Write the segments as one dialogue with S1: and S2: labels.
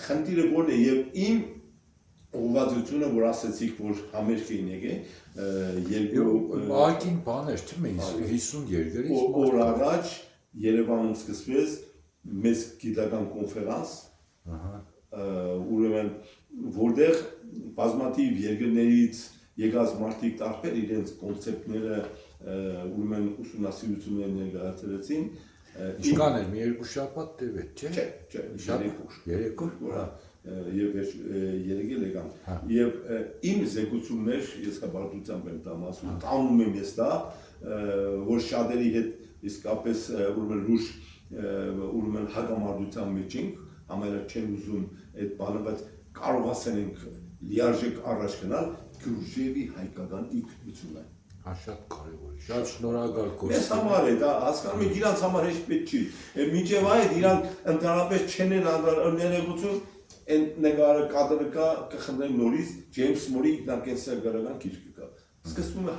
S1: խնդիրը որն է եւ իմ ուղղվածությունը որ ասեցիք որ համերգ էին եկել
S2: Այգին բաներ չեմ 50 երկրից
S1: օր առաջ Երևանում սկսվեց մեծ գիտական կոնֆերանս ուրեմն որտեղ բազմաթիվ երկրներից եկած մարդիկ տարբեր իրենց կոնցեպտները ուրեմն ուսումնասիրություններ ներկայացրեցին
S2: Ինչքան էր մի երկու շաբաթ տևեց չէ
S1: երեկո եւ երեգել եկան եւ իմ զեկուցումներ ես հաբարտությամբ եմ տամասում տանում եմ ես դա որ շատերի հետ իսկապես ուրեմն լուրջ ուրեմն հակամարտության մեջ ենք համարը չեն ուզում այդ բանը բայց կարող ասենք լիարժեք առաջ գնալ Գյուրջևի հայկական ինքնությունը
S2: շատ կարևոր է շատ շնորհակալ կորս
S1: Ես համար է դա հասկանում եք իրանց համար հեչ պետք չի մինչև այդ իրանք ընդհանրապես չեն ներողություն Այն նկարը կադրը կա կխնդրեմ նորից Ջեյմս Մորի ինքնակենսագրական գիրքը կա սկսվում է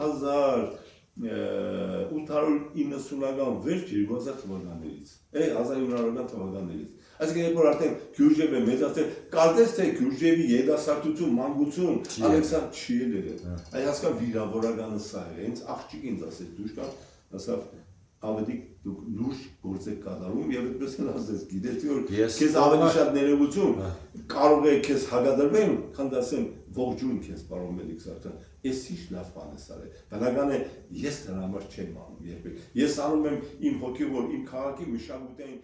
S1: 1890-ական վերջ 2000 թվականներից 1900-ական թվականներից այսինքն երբ որ արդեն Գյուրջևը մեծացել կարծես թե Գյուրջևի երիտասարդություն մանկություն Ալեքսանդր չի ելել այ հասկա վիրավորականը սա է հենց աղջիկ ինձ ասեց դուրս կա ասավ ավելի դուք լուրջ գործ եք կատարում եւ այդպես էլ ասես գիտես որ քեզ ավելի շատ ներողություն կարող է քեզ հագադրվեն քան դասեմ ողջույն քեզ պարոն Մելիքսարյան ես ինչ լավ բան ես արել բնական է ես դրա համար չեմ անում երբեք ես անում եմ իմ հոգևոր իմ քաղաքի մշակութային